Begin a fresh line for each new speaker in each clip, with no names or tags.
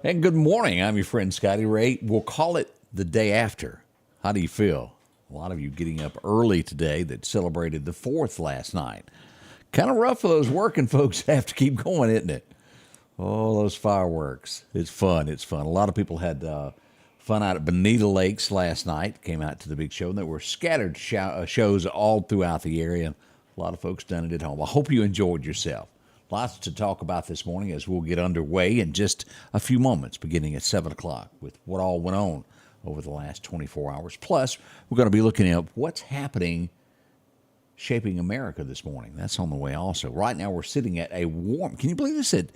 And good morning. I'm your friend Scotty Ray. We'll call it the day after. How do you feel? A lot of you getting up early today that celebrated the 4th last night. Kind of rough for those working folks have to keep going, isn't it? Oh, those fireworks. It's fun. It's fun. A lot of people had fun out at Bonita Lakes last night. Came out to the big show. And there were scattered shows all throughout the area. A lot of folks done it at home. I hope you enjoyed yourself. Lots to talk about this morning as we'll get underway in just a few moments, beginning at 7 o'clock, with what all went on over the last 24 hours. Plus, we're going to be looking at what's happening shaping America this morning. That's on the way also. Right now, we're sitting at a warm, can you believe this, at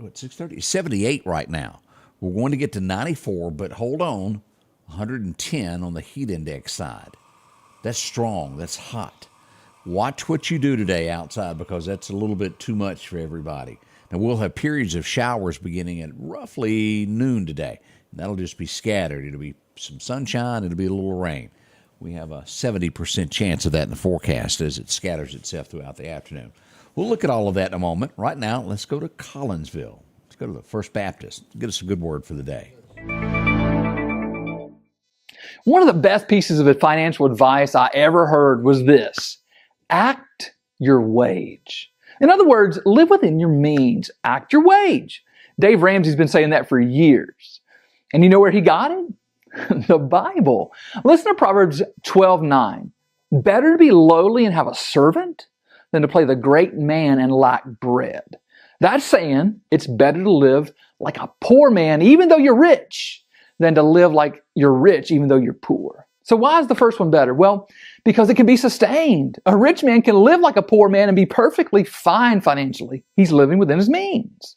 6:30? 78 right now. We're going to get to 94, but hold on, 110 on the heat index side. That's strong. That's hot. Watch what you do today outside because that's a little bit too much for everybody. Now, we'll have periods of showers beginning at roughly noon today. That'll just be scattered. It'll be some sunshine. It'll be a little rain. We have a 70% chance of that in the forecast as it scatters itself throughout the afternoon. We'll look at all of that in a moment. Right now, let's go to Collinsville. Let's go to the First Baptist. Get us a good word for the day.
One of the best pieces of financial advice I ever heard was this: act your wage. In other words, live within your means. Act your wage. Dave Ramsey's been saying that for years. And you know where he got it? The Bible. Listen to Proverbs 12:9. Better to be lowly and have a servant than to play the great man and lack bread. That's saying it's better to live like a poor man, even though you're rich, than to live like you're rich, even though you're poor. So why is the first one better? Well, because it can be sustained. A rich man can live like a poor man and be perfectly fine financially. He's living within his means.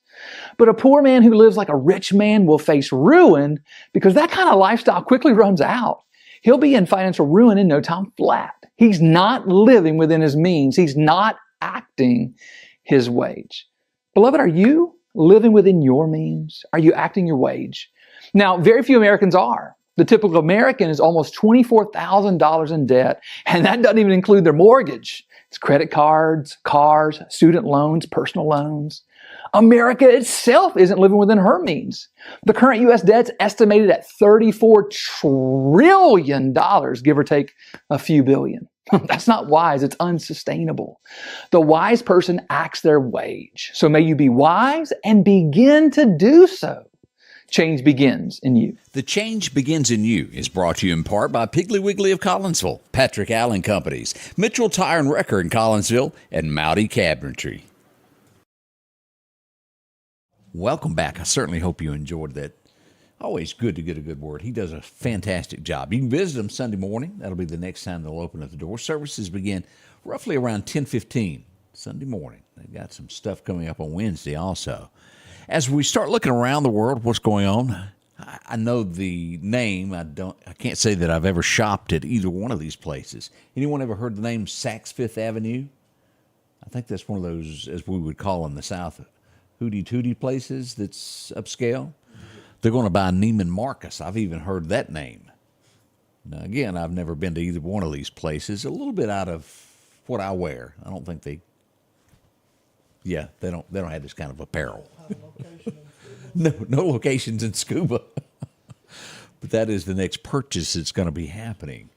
But a poor man who lives like a rich man will face ruin because that kind of lifestyle quickly runs out. He'll be in financial ruin in no time flat. He's not living within his means. He's not acting his wage. Beloved, are you living within your means? Are you acting your wage? Now, very few Americans are. The typical American is almost $24,000 in debt, and that doesn't even include their mortgage. It's credit cards, cars, student loans, personal loans. America itself isn't living within her means. The current U.S. debt's estimated at $34 trillion, give or take a few billion. That's not wise. It's unsustainable. The wise person acts their wage. So may you be wise and begin to do so. Change begins in you.
The Change Begins in You is brought to you in part by Piggly Wiggly of Collinsville, Patrick Allen Companies, Mitchell Tire and Wrecker in Collinsville, and Mowdy Cabinetry. Welcome back. I certainly hope you enjoyed that. Always good to get a good word. He does a fantastic job. You can visit him Sunday morning. That'll be the next time they'll open at the door. Services begin roughly around 10:15 Sunday morning. They've got some stuff coming up on Wednesday also. As we start looking around the world, what's going on? I know the name. I can't say that I've ever shopped at either one of these places. Anyone ever heard the name Saks Fifth Avenue? I think that's one of those, as we would call in the South, hootie-tootie places that's upscale. They're going to buy Neiman Marcus. I've even heard that name. Now, again, I've never been to either one of these places. A little bit out of what I wear. I don't think they don't have this kind of apparel. No locations in Scuba. But that is the next purchase that's going to be happening.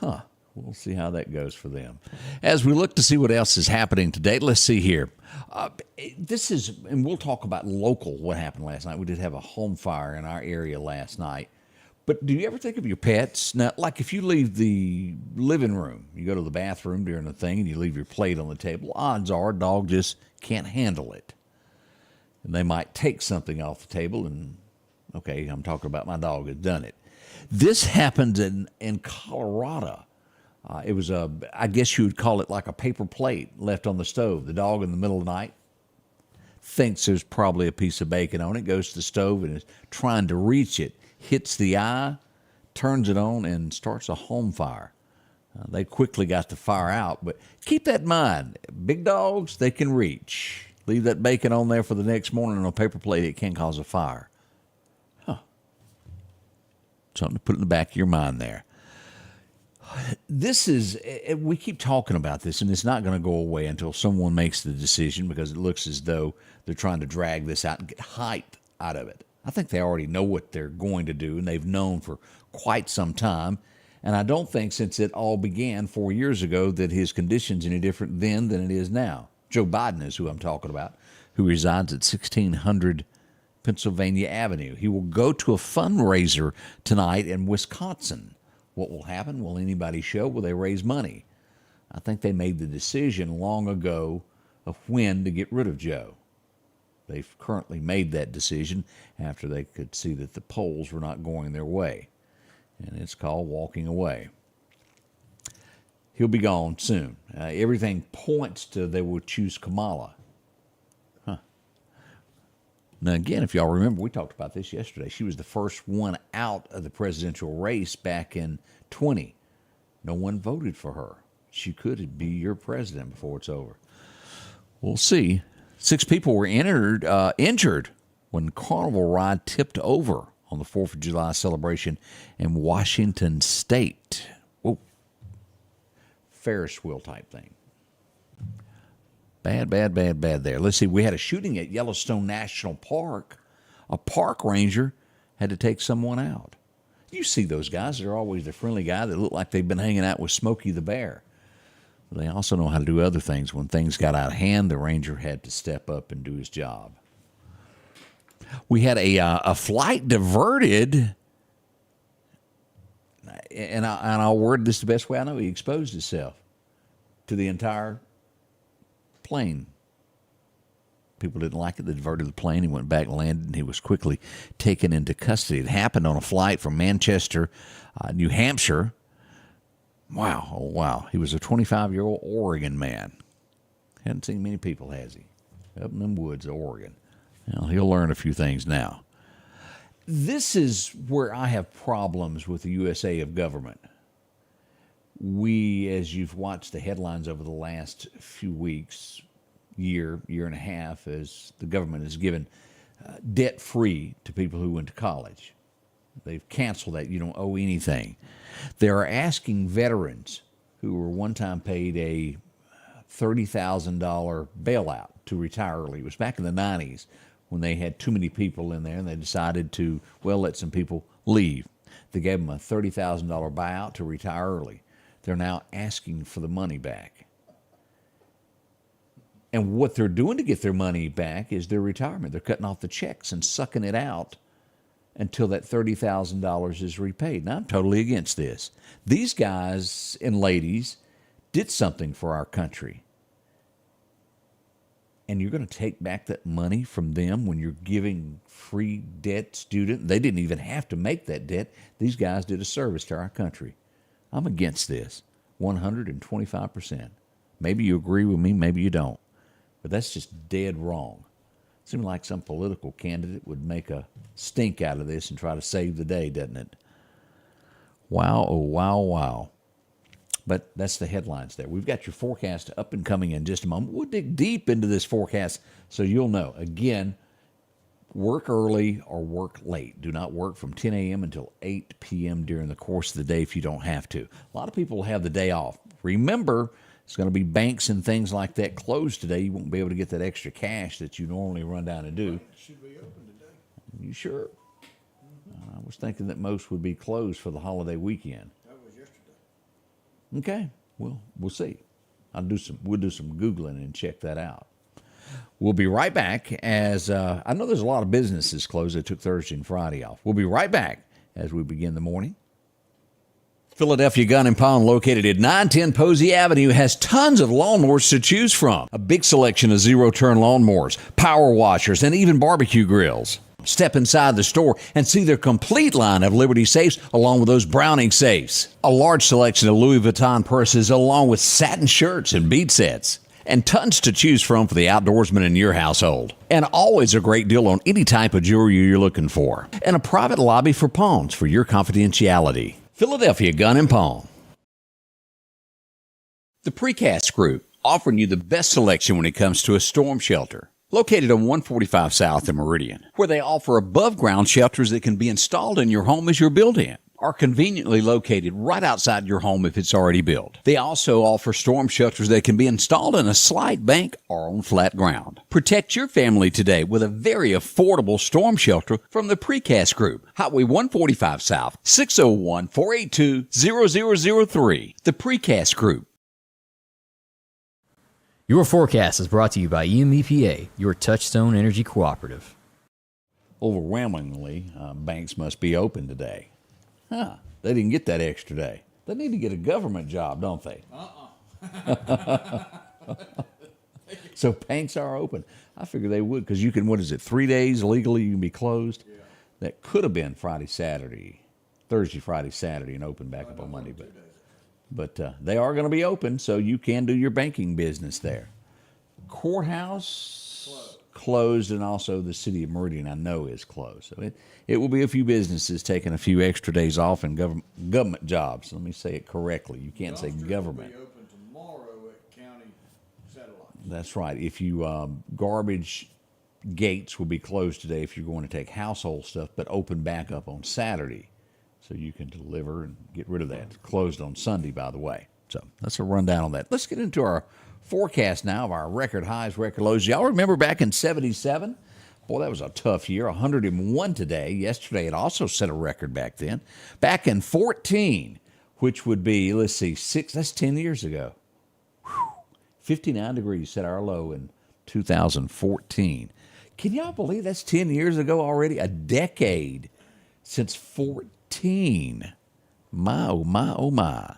We'll see how that goes for them. As we look to see what else is happening today, let's see here. And we'll talk about local, what happened last night. We did have a home fire in our area last night. But do you ever think of your pets? Now, like if you leave the living room, you go to the bathroom during the thing and you leave your plate on the table, odds are a dog just can't handle it. And they might take something off the table and, okay, I'm talking about my dog has done it. This happened in Colorado. It was I guess you would call it like a paper plate left on the stove. The dog in the middle of the night thinks there's probably a piece of bacon on it, goes to the stove and is trying to reach it, hits the eye, turns it on, and starts a home fire. They quickly got the fire out, but keep that in mind. Big dogs, they can reach. Leave that bacon on there for the next morning on a paper plate, it can cause a fire. Something to put in the back of your mind there. We keep talking about this, and it's not going to go away until someone makes the decision because it looks as though they're trying to drag this out and get height out of it. I think they already know what they're going to do, and they've known for quite some time. And I don't think since it all began 4 years ago that his condition's any different then than it is now. Joe Biden is who I'm talking about, who resides at 1600 Pennsylvania Avenue. He will go to a fundraiser tonight in Wisconsin. What will happen? Will anybody show? Will they raise money? I think they made the decision long ago of when to get rid of Joe. They've currently made that decision after they could see that the polls were not going their way. And it's called walking away. He'll be gone soon. Everything points to they will choose Kamala. Now, again, if y'all remember, we talked about this yesterday. She was the first one out of the presidential race back in 20. No one voted for her. She could be your president before it's over. We'll see. 6 people were injured when Carnival ride tipped over on the 4th of July celebration in Washington State. Whoa. Ferris wheel type thing. Bad there. Let's see. We had a shooting at Yellowstone National Park. A park ranger had to take someone out. You see those guys. They're always the friendly guy that look like they've been hanging out with Smokey the Bear. But they also know how to do other things. When things got out of hand, the ranger had to step up and do his job. We had a flight diverted, and I'll word this the best way I know. He exposed himself to the entire plane. People didn't like it. They diverted the plane. He went back and landed, and he was quickly taken into custody. It happened on a flight from Manchester, New Hampshire. Wow, oh wow. He was a 25-year-old Oregon man. Hadn't seen many people, has he? Up in them woods of Oregon. Well, he'll learn a few things now. This is where I have problems with the USA of government. We, as you've watched the headlines over the last few weeks, year and a half, as the government has given debt-free to people who went to college. They've canceled that. You don't owe anything. They're asking veterans who were one time paid a $30,000 bailout to retire early. It was back in the 90s when they had too many people in there and they decided to, let some people leave. They gave them a $30,000 buyout to retire early. They're now asking for the money back. And what they're doing to get their money back is their retirement. They're cutting off the checks and sucking it out until that $30,000 is repaid. Now, I'm totally against this. These guys and ladies did something for our country. And you're going to take back that money from them when you're giving free debt student. They didn't even have to make that debt. These guys did a service to our country. I'm against this 125%. Maybe you agree with me, maybe you don't. But that's just dead wrong. Seems like some political candidate would make a stink out of this and try to save the day, doesn't it? Wow, oh, wow. But that's the headlines there. We've got your forecast up and coming in just a moment. We'll dig deep into this forecast so you'll know. Again, work early or work late. Do not work from 10 a.m. until 8 p.m. during the course of the day if you don't have to. A lot of people have the day off. Remember, it's going to be banks and things like that closed today. You won't be able to get that extra cash that you normally run down and do.
It should be open today.
You sure? I was thinking that most would be closed for the holiday weekend.
That was yesterday.
Okay, well, we'll see. We'll do some Googling and check that out. We'll be right back as I know there's a lot of businesses closed that took Thursday and Friday off. We'll be right back as we begin the morning. Philadelphia Gun and Pawn, located at 910 Posey Avenue, has tons of lawnmowers to choose from. A big selection of zero-turn lawnmowers, power washers, and even barbecue grills. Step inside the store and see their complete line of Liberty safes along with those Browning safes. A large selection of Louis Vuitton purses along with satin shirts and bead sets. And tons to choose from for the outdoorsman in your household. And always a great deal on any type of jewelry you're looking for. And a private lobby for pawns for your confidentiality. Philadelphia Gun and Pawn. The Precast Group, offering you the best selection when it comes to a storm shelter. Located on 145 South in Meridian, where they offer above-ground shelters that can be installed in your home as you're building it. are conveniently located right outside your home if it's already built. They also offer storm shelters that can be installed in a slight bank or on flat ground. Protect your family today with a very affordable storm shelter from the Precast Group. Highway 145 South, 601-482-0003. The Precast Group.
Your forecast is brought to you by EMEPA, your Touchstone Energy Cooperative.
Overwhelmingly, banks must be open today. They didn't get that extra day. They need to get a government job, don't they? So banks are open. I figure they would, because you can, 3 days legally you can be closed? Yeah. That could have been Friday, Saturday, Thursday, Friday, Saturday, and open back up on Monday. But they are going to be open, so you can do your banking business there. Courthouse closed, and also the city of Meridian, I know, is closed. So it will be a few businesses taking a few extra days off and government jobs. Let me say it correctly. You can't say government.
Will be open tomorrow at county satellites.
That's right. If you garbage gates will be closed today if you're going to take household stuff, but open back up on Saturday, so you can deliver and get rid of that. It's closed on Sunday, by the way. So that's a rundown on that. Let's get into our forecast now of our record highs, record lows. Y'all remember back in 77? Boy, that was a tough year. 101 today. Yesterday it also set a record back then. Back in 14, which would be, that's 10 years ago. 59 degrees set our low in 2014. Can y'all believe that's 10 years ago already? A decade since 14. My, oh, my, oh, my.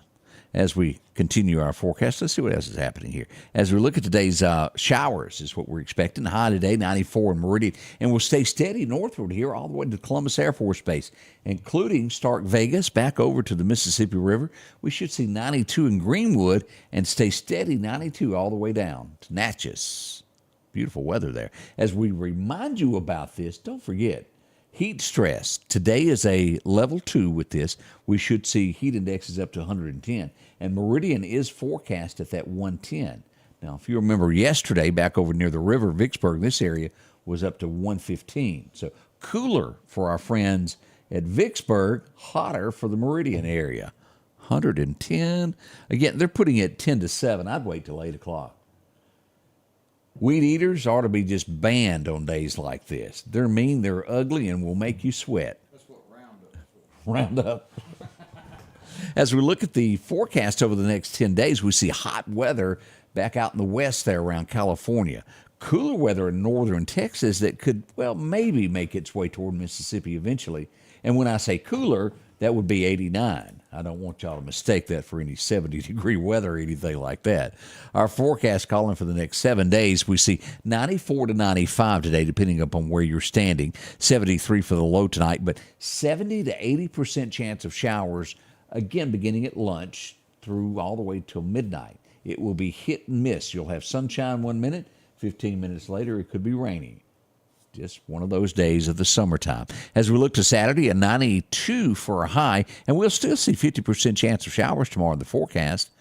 As we continue our forecast, let's see what else is happening here. As we look at today's showers is what we're expecting. High today, 94 in Meridian, and we'll stay steady northward here all the way to Columbus Air Force Base, including Stark Vegas back over to the Mississippi River. We should see 92 in Greenwood and stay steady 92 all the way down to Natchez. Beautiful weather there. As we remind you about this, don't forget, heat stress. Today is a level 2 with this. We should see heat indexes up to 110. And Meridian is forecast at that 110. Now, if you remember yesterday, back over near the river, Vicksburg, this area was up to 115. So cooler for our friends at Vicksburg, hotter for the Meridian area. 110. Again, they're putting it 10 to 7. I'd wait till 8 o'clock. Weed eaters ought to be just banned on days like this. They're mean, they're ugly, and will make you sweat.
That's what Roundup is for.
Roundup. As we look at the forecast over the next 10 days, we see hot weather back out in the west there around California. Cooler weather in northern Texas that could, maybe make its way toward Mississippi eventually. And when I say cooler, that would be 89. I don't want y'all to mistake that for any 70-degree weather or anything like that. Our forecast calling for the next 7 days, we see 94 to 95 today, depending upon where you're standing. 73 for the low tonight, but 70 to 80% chance of showers, again, beginning at lunch through all the way till midnight. It will be hit and miss. You'll have sunshine 1 minute, 15 minutes later it could be raining. Just one of those days of the summertime. As we look to Saturday, a 92 for a high, and we'll still see 50% chance of showers tomorrow in the forecast.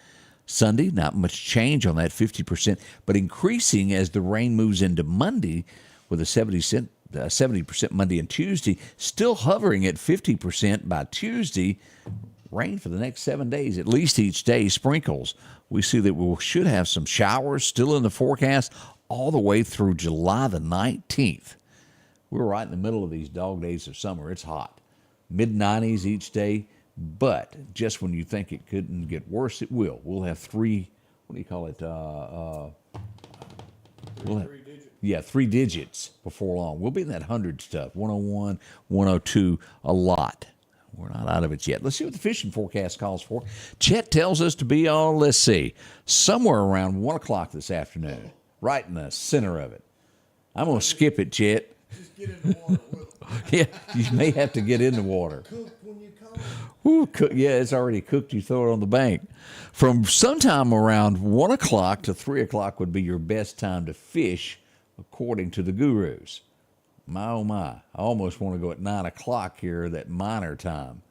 Sunday, not much change on that 50%, but increasing as the rain moves into Monday with a 70% Monday and Tuesday, still hovering at 50% by Tuesday. Rain for the next 7 days, at least each day, sprinkles. We see that we should have some showers still in the forecast all the way through July the 19th. We're right in the middle of these dog days of summer. It's hot. Mid-90s each day, but just when you think it couldn't get worse, it will. We'll have three digits. Yeah, 3 digits before long. We'll be in that 100 stuff, 101, 102, a lot. We're not out of it yet. Let's see what the fishing forecast calls for. Chet tells us to be on, somewhere around 1 o'clock this afternoon, right in the center of it. I'm going to skip it, Chet.
Just get in the water with them.
Yeah, you may have to get in the water.
Cook when you come.
Ooh, it's already cooked. You throw it on the bank. From sometime around 1 o'clock to 3 o'clock would be your best time to fish, according to the gurus. My, oh, my. I almost want to go at 9 o'clock here, that minor time.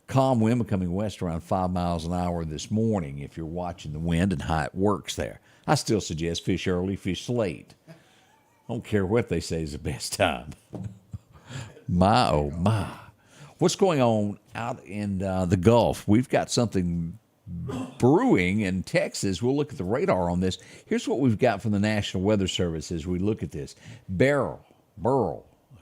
Calm wind coming west around 5 miles an hour this morning if you're watching the wind and how it works there. I still suggest fish early, fish late. I don't care what they say is the best time. My, oh, my. What's going on out in the Gulf? We've got something brewing in Texas. We'll look at the radar on this. Here's what we've got from the National Weather Service as we look at this. Burrell,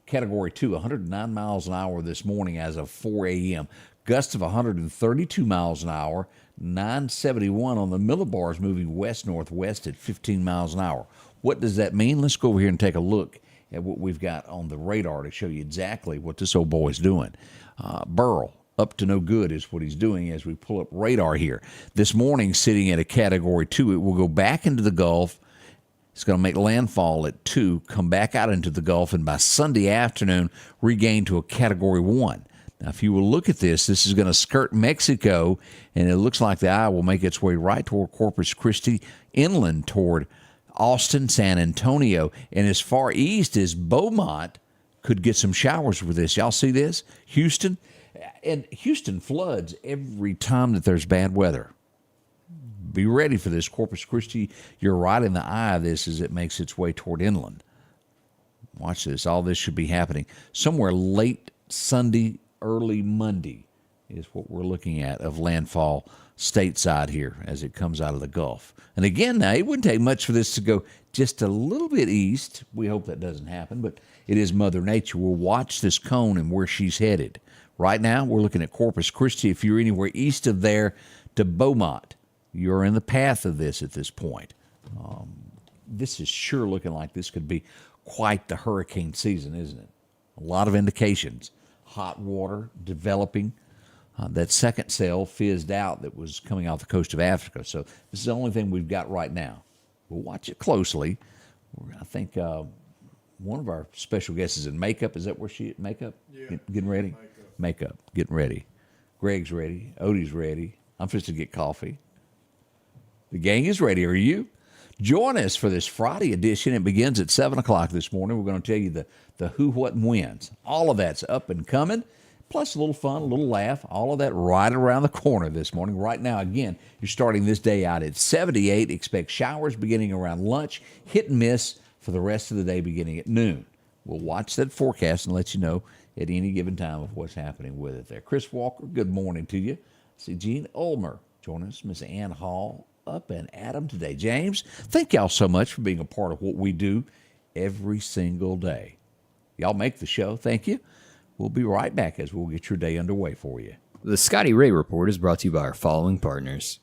Category 2, 109 miles an hour this morning as of 4 a.m. Gusts of 132 miles an hour, 971 on the millibars moving west-northwest at 15 miles an hour. What does that mean? Let's go over here and take a look at what we've got on the radar to show you exactly what this old boy's doing. Burrell, up to no good is what he's doing as we pull up radar here. This morning, sitting at a Category 2, it will go back into the Gulf. It's going to make landfall at 2, come back out into the Gulf, and by Sunday afternoon, regain to a Category 1. Now, if you will look at this, this is going to skirt Mexico, and it looks like the eye will make its way right toward Corpus Christi, inland toward Austin, San Antonio, and as far east as Beaumont could get some showers with this. Y'all see this? Houston? And Houston floods every time that there's bad weather. Be ready for this. Corpus Christi, you're right in the eye of this as it makes its way toward inland. Watch this. All this should be happening somewhere late Sunday, early Monday is what we're looking at of landfall stateside here as it comes out of the Gulf. And again, now, it wouldn't take much for this to go just a little bit east. We hope that doesn't happen, but it is Mother Nature. We'll watch this cone and where she's headed. Right now, we're looking at Corpus Christi. If you're anywhere east of there to Beaumont, you're in the path of this at this point. This is sure looking like this could be quite the hurricane season, isn't it? A lot of indications. Hot water developing. That second cell fizzed out that was coming off the coast of Africa. So this is the only thing we've got right now. We'll watch it closely. I think one of our special guests is in makeup. Is that where she makeup?
Yeah.
Getting ready? Makeup. Getting ready. Greg's ready. Odie's ready. I'm supposed to get coffee. The gang is ready. Are you? Join us for this Friday edition. It begins at 7 o'clock this morning. We're going to tell you the who, what, and whens. All of that's up and coming. Plus a little fun, a little laugh. All of that right around the corner this morning. Right now, again, you're starting this day out at 78. Expect showers beginning around lunch. Hit and miss for the rest of the day beginning at noon. We'll watch that forecast and let you know at any given time of what's happening with it there. Chris Walker, good morning to you. See Gene Ulmer join us. Miss Ann Hall up and Adam today. James, thank y'all so much for being a part of what we do every single day. Y'all make the show. Thank you. We'll be right back as we'll get your day underway for you.
The Scotty Ray Report is brought to you by our following partners.